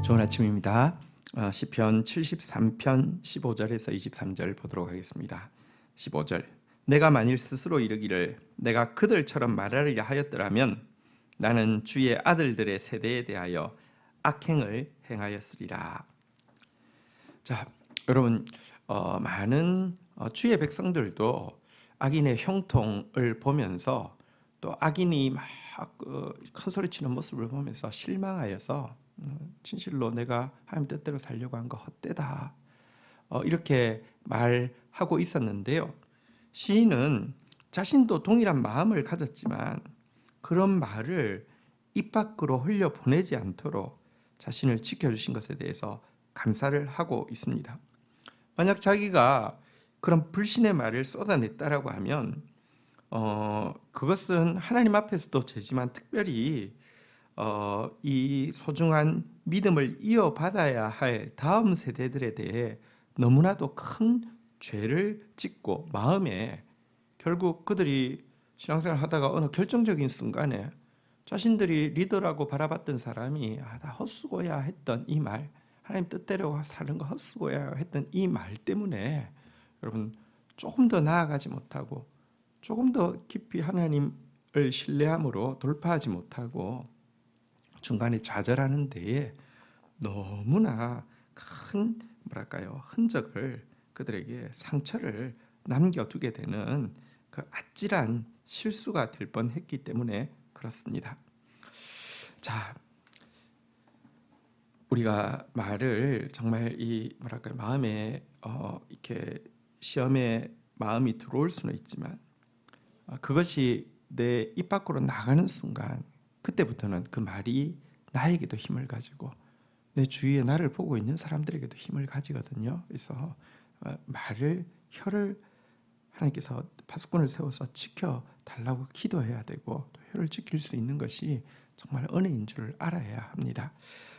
좋은 아침입니다. 시편 73편 15절에서 23절 보도록 하겠습니다. 15절 내가 만일 스스로 이르기를 내가 그들처럼 말하리라 하였더라면 나는 주의 아들들의 세대에 대하여 악행을 행하였으리라. 자, 여러분 많은 주의 백성들도 악인의 형통을 보면서 또 악인이 막 큰 소리치는 모습을 보면서 실망하여서 진실로 내가 하나님 뜻대로 살려고 한 거 헛되다 이렇게 말하고 있었는데요. 시인은 자신도 동일한 마음을 가졌지만 그런 말을 입 밖으로 흘려보내지 않도록 자신을 지켜주신 것에 대해서 감사를 하고 있습니다. 만약 자기가 그런 불신의 말을 쏟아냈다라고 하면 그것은 하나님 앞에서도 죄지만 특별히 이 소중한 믿음을 이어받아야 할 다음 세대들에 대해 너무나도 큰 죄를 짓고 마음에 결국 그들이 신앙생활 하다가 어느 결정적인 순간에 자신들이 리더라고 바라봤던 사람이 다 헛수고야 했던 이 말, 하나님 뜻대로 사는 거 헛수고야 했던 이 말 때문에 여러분 조금 더 나아가지 못하고 조금 더 깊이 하나님을 신뢰함으로 돌파하지 못하고 중간에 좌절하는 데에 너무나 큰 흔적을 그들에게 상처를 남겨두게 되는 그 아찔한 실수가 될 뻔했기 때문에 그렇습니다. 자, 우리가 말을 정말 이 마음에 이렇게 시험에 마음이 들어올 수는 있지만 그것이 내 입 밖으로 나가는 순간 그때부터는 그 말이 나에게도 힘을 가지고 내 주위에 나를 보고 있는 사람들에게도 힘을 가지거든요. 그래서 혀를 하나님께서 파수꾼을 세워서 지켜달라고 기도해야 되고 또 혀를 지킬 수 있는 것이 정말 은혜인 줄 알아야 합니다.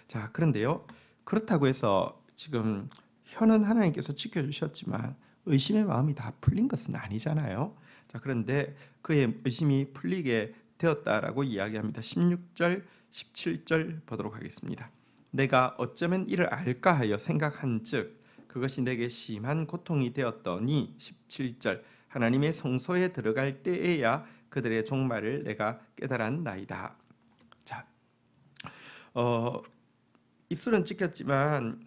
자, 그런데요, 그렇다고 해서 지금 혀는 하나님께서 지켜주셨지만 의심의 마음이 다 풀린 것은 아니잖아요. 자, 그런데 그의 의심이 풀리게 되었다라고 이야기합니다. 16절, 17절 보도록 하겠습니다. 내가 어쩌면 이를 알까 하여 생각한즉 그것이 내게 심한 고통이 되었더니 17절 하나님의 성소에 들어갈 때에야 그들의 종말을 내가 깨달았나이다. 자, 입술은 찍혔지만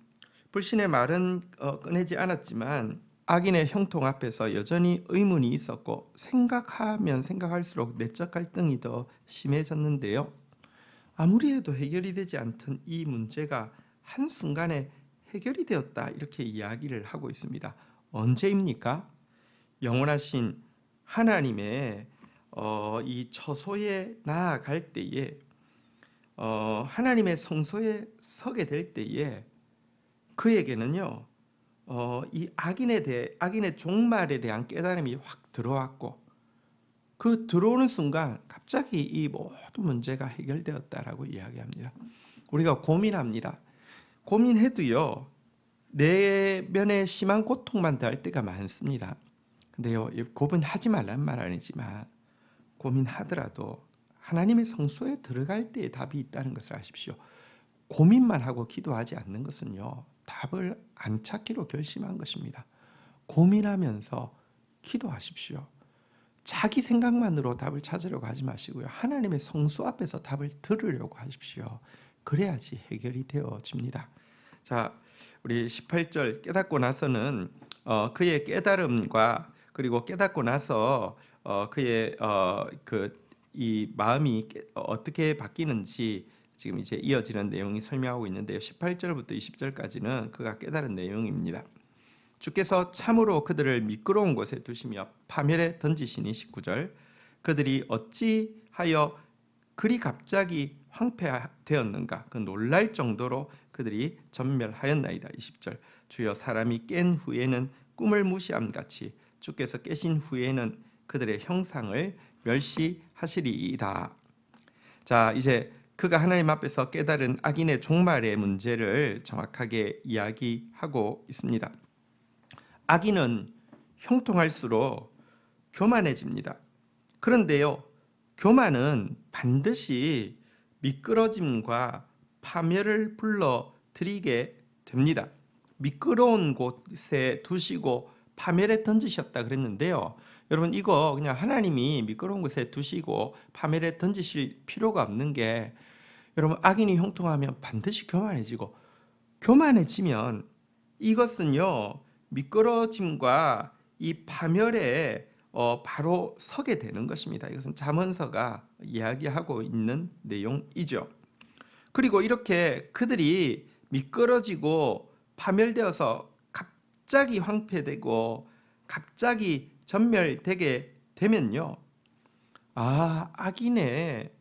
불신의 말은 꺼내지 않았지만 악인의 형통 앞에서 여전히 의문이 있었고 생각하면 생각할수록 내적 갈등이 더 심해졌는데요. 아무리 해도 해결이 되지 않던 이 문제가 한순간에 해결이 되었다 이렇게 이야기를 하고 있습니다. 언제입니까? 영원하신 하나님의 이 처소에 나아갈 때에 하나님의 성소에 서게 될 때에 그에게는요 이 악인의 종말에 대한 깨달음이 확 들어왔고 그 들어오는 순간 갑자기 이 모든 문제가 해결되었다라고 이야기합니다. 우리가 고민합니다. 고민해도요 내면에 심한 고통만 더할 때가 많습니다. 근데요 고민하지 말라는 말 아니지만 고민하더라도 하나님의 성소에 들어갈 때에 답이 있다는 것을 아십시오. 고민만 하고 기도하지 않는 것은요 답을 안 찾기로 결심한 것입니다. 고민하면서 기도하십시오. 자기 생각만으로 답을 찾으려고 하지 마시고요. 하나님의 성소 앞에서 답을 들으려고 하십시오. 그래야지 해결이 되어집니다. 자, 우리 18절 깨닫고 나서는 그의 깨달음과 그리고 깨닫고 나서 그의 이 마음이 어떻게 바뀌는지 지금 이제 이어지는 내용이 설명하고 있는데요. 18절부터 20절까지는 그가 깨달은 내용입니다. 주께서 참으로 그들을 미끄러운 곳에 두시며 파멸에 던지시니 19절 그들이 어찌하여 그리 갑자기 황폐되었는가 그 놀랄 정도로 그들이 전멸하였나이다. 20절 주여 사람이 깬 후에는 꿈을 무시함같이 주께서 깨신 후에는 그들의 형상을 멸시하시리이다. 자, 이제 그가 하나님 앞에서 깨달은 악인의 종말의 문제를 정확하게 이야기하고 있습니다. 악인은 형통할수록 교만해집니다. 그런데요, 교만은 반드시 미끄러짐과 파멸을 불러 드리게 됩니다. 미끄러운 곳에 두시고 파멸에 던지셨다 그랬는데요. 여러분 이거 그냥 하나님이 미끄러운 곳에 두시고 파멸에 던지실 필요가 없는 게, 여러분 악인이 형통하면 반드시 교만해지고, 교만해지면 이것은요 미끄러짐과 이 파멸에 바로 서게 되는 것입니다. 이것은 잠언서가 이야기하고 있는 내용이죠. 그리고 이렇게 그들이 미끄러지고 파멸되어서 갑자기 황폐되고 갑자기 전멸되게 되면요, 악인의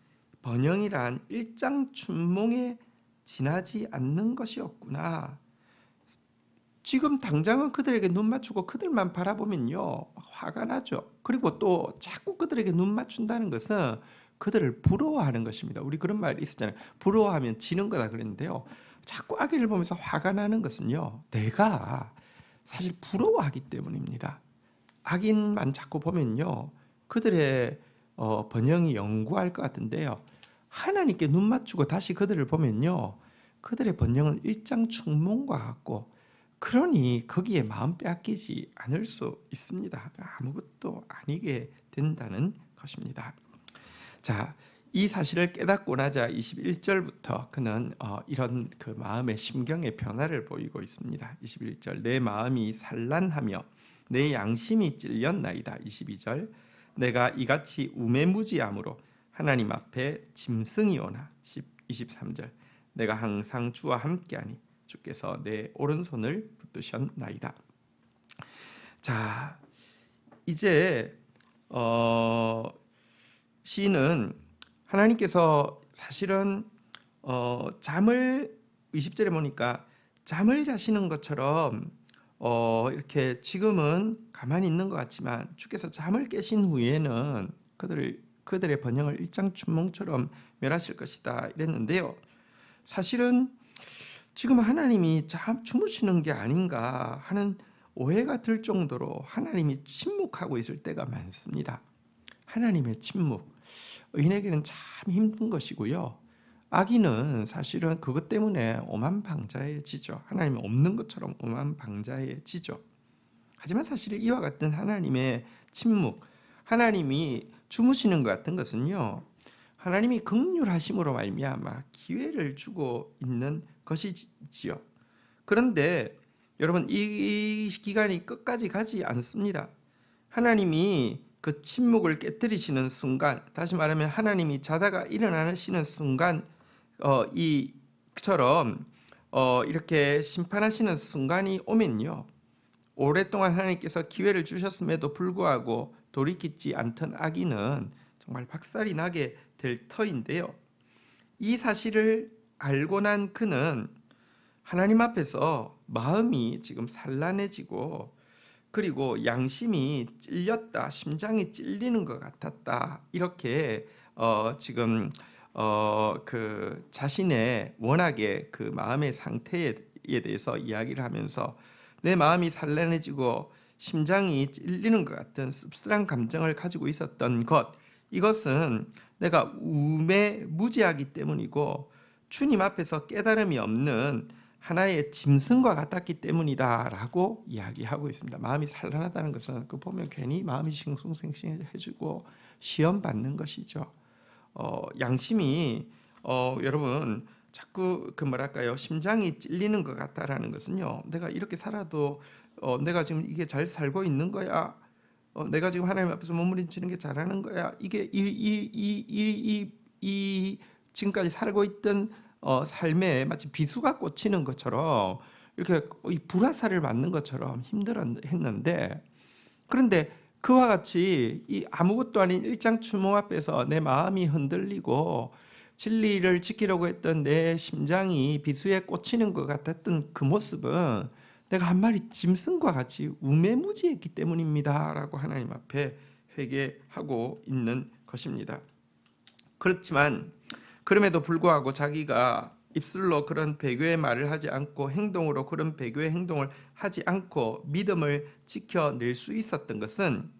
번영이란 일장춘몽에 지나지 않는 것이었구나. 지금 당장은 그들에게 눈 맞추고 그들만 바라보면요 화가 나죠. 그리고 또 자꾸 그들에게 눈 맞춘다는 것은 그들을 부러워하는 것입니다. 우리 그런 말 있었잖아요. 부러워하면 지는 거다 그랬는데요, 자꾸 악인을 보면서 화가 나는 것은요 내가 사실 부러워하기 때문입니다. 악인만 자꾸 보면요 그들의 번영이 영구할 것 같은데요, 하나님께 눈 맞추고 다시 그들을 보면요 그들의 번영은 일장춘몽과 같고, 그러니 거기에 마음 빼앗기지 않을 수 있습니다. 아무것도 아니게 된다는 것입니다. 자, 이 사실을 깨닫고 나자 21절부터 그는 이런 그 마음의 심경의 변화를 보이고 있습니다. 21절, 내 마음이 산란하며 내 양심이 찔렸나이다. 22절, 내가 이같이 우매무지함으로 하나님 앞에 짐승이 오나. 23절, 내가 항상 주와 함께하니 주께서 내 오른손을 붙드셨나이다. 자, 이제 시인은 하나님께서 사실은 잠을 20절에 보니까 잠을 자시는 것처럼 이렇게 지금은 가만히 있는 것 같지만 주께서 잠을 깨신 후에는 그들의 번영을 일장춘몽처럼 멸하실 것이다 이랬는데요. 사실은 지금 하나님이 주무시는 게 아닌가 하는 오해가 들 정도로 하나님이 침묵하고 있을 때가 많습니다. 하나님의 침묵, 의인에게는 참 힘든 것이고요, 악인은 사실은 그것 때문에 오만방자해지죠. 하나님이 없는 것처럼 오만방자해지죠. 하지만 사실 이와 같은 하나님의 침묵, 하나님이 주무시는 것 같은 것은요, 하나님이 긍휼하심으로 말미암아 기회를 주고 있는 것이지요. 그런데 여러분 이 기간이 끝까지 가지 않습니다. 하나님이 그 침묵을 깨뜨리시는 순간, 다시 말하면 하나님이 자다가 일어나시는 순간 이처럼 이렇게 심판하시는 순간이 오면요, 오랫동안 하나님께서 기회를 주셨음에도 불구하고 돌이키지 않던 악인은 정말 박살이 나게 될 터인데요, 이 사실을 알고 난 그는 하나님 앞에서 마음이 지금 산란해지고, 그리고 양심이 찔렸다, 심장이 찔리는 것 같았다, 이렇게 지금 그 자신의 워낙에 그 마음의 상태에 대해서 이야기를 하면서, 내 마음이 산란해지고 심장이 찔리는 것 같은 씁쓸한 감정을 가지고 있었던 것, 이것은 내가 우매무지하기 때문이고 주님 앞에서 깨달음이 없는 하나의 짐승과 같았기 때문이다라고 이야기하고 있습니다. 마음이 산란하다는 것은 그 보면 괜히 마음이 싱숭생숭해지고 시험 받는 것이죠. 양심이 여러분 자꾸 그 뭐랄까요, 심장이 찔리는 것 같다라는 것은요, 내가 이렇게 살아도 내가 지금 이게 잘 살고 있는 거야, 내가 지금 하나님 앞에서 몸부림치는 게 잘하는 거야, 이게 이 지금까지 살고 있던 삶에 마치 비수가 꽂히는 것처럼 이렇게 이 불화살을 맞는 것처럼 힘들었는데, 그런데 그와 같이 이 아무것도 아닌 일장춘몽 앞에서 내 마음이 흔들리고 진리를 지키려고 했던 내 심장이 비수에 꽂히는 것 같았던 그 모습은 내가 한 마리 짐승과 같이 우매무지했기 때문입니다 라고 하나님 앞에 회개하고 있는 것입니다. 그렇지만 그럼에도 불구하고 자기가 입술로 그런 배교의 말을 하지 않고 행동으로 그런 배교의 행동을 하지 않고 믿음을 지켜낼 수 있었던 것은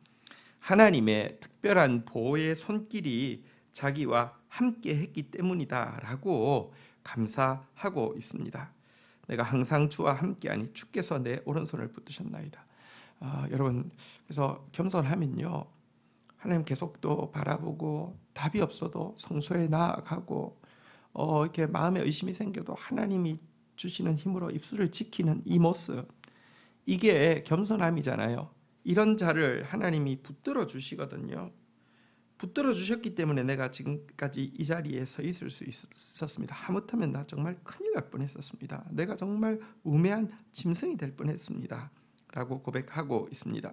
하나님의 특별한 보호의 손길이 자기와 함께 했기 때문이다라고 감사하고 있습니다. 내가 항상 주와 함께하니 주께서 내 오른손을 붙드셨나이다. 여러분, 그래서 겸손하면요, 하나님 계속 또 바라보고 답이 없어도 성소에 나아가고 이렇게 마음에 의심이 생겨도 하나님이 주시는 힘으로 입술을 지키는 이 모습, 이게 겸손함이잖아요. 이런 자를 하나님이 붙들어 주시거든요. 붙들어 주셨기 때문에 내가 지금까지 이 자리에 서 있을 수 있었습니다. 하마터면 나 정말 큰일 날 뻔했었습니다. 내가 정말 우매한 짐승이 될 뻔했습니다. 라고 고백하고 있습니다.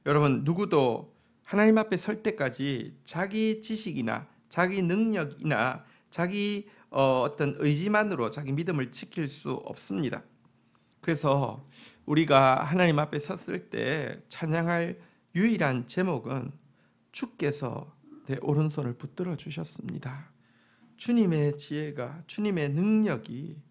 여러분, 누구도 하나님 앞에 설 때까지 자기 지식이나 자기 능력이나 자기 어떤 의지만으로 자기 믿음을 지킬 수 없습니다. 그래서 우리가 하나님 앞에 섰을 때 찬양할 유일한 제목은 주께서 내 오른손을 붙들어 주셨습니다. 주님의 지혜가, 주님의 능력이,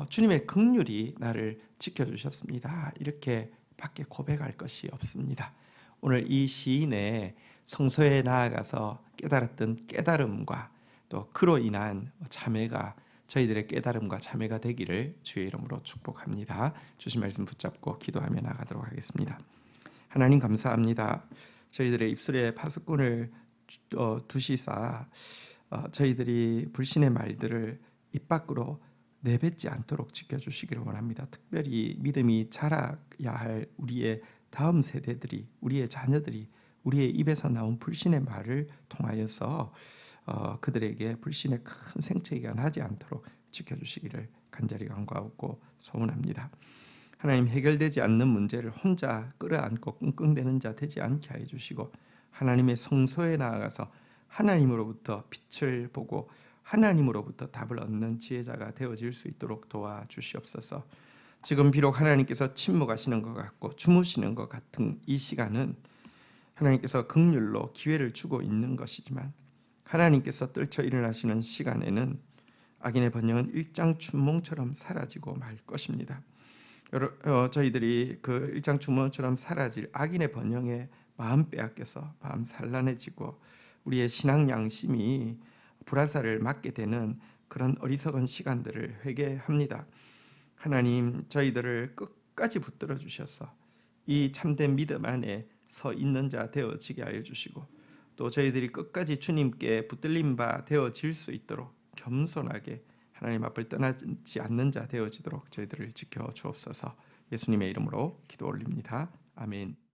주님의 긍휼이 나를 지켜주셨습니다. 이렇게 밖에 고백할 것이 없습니다. 오늘 이 시인의 성소에 나아가서 깨달았던 깨달음과 또 그로 인한 참회가 저희들의 깨달음과 참회가 되기를 주의 이름으로 축복합니다. 주신 말씀 붙잡고 기도하며 나가도록 하겠습니다. 하나님 감사합니다. 저희들의 입술에 파수꾼을 두시사 저희들이 불신의 말들을 입 밖으로 내뱉지 않도록 지켜주시기를 원합니다. 특별히 믿음이 자라야 할 우리의 다음 세대들이, 우리의 자녀들이 우리의 입에서 나온 불신의 말을 통하여서 그들에게 불신의 큰 생채기가 나지 않도록 지켜주시기를 간절히 간구하고 소원합니다. 하나님, 해결되지 않는 문제를 혼자 끌어안고 끙끙대는 자 되지 않게 하여 주시고 하나님의 성소에 나아가서 하나님으로부터 빛을 보고 하나님으로부터 답을 얻는 지혜자가 되어질 수 있도록 도와주시옵소서. 지금 비록 하나님께서 침묵하시는 것 같고 주무시는 것 같은 이 시간은 하나님께서 긍휼로 기회를 주고 있는 것이지만 하나님께서 떨쳐 일어나시는 시간에는 악인의 번영은 일장춘몽처럼 사라지고 말 것입니다. 저희들이 그 일장춘몽처럼 사라질 악인의 번영에 마음 빼앗겨서 마음 산란해지고 우리의 신앙 양심이 불화살을 맞게 되는 그런 어리석은 시간들을 회개합니다. 하나님, 저희들을 끝까지 붙들어 주셔서 이 참된 믿음 안에 서 있는 자 되어지게 하여 주시고 또 저희들이 끝까지 주님께 붙들린 바 되어질 수 있도록 겸손하게 하나님 앞을 떠나지 않는 자 되어지도록 저희들을 지켜 주옵소서. 예수님의 이름으로 기도 올립니다. 아멘.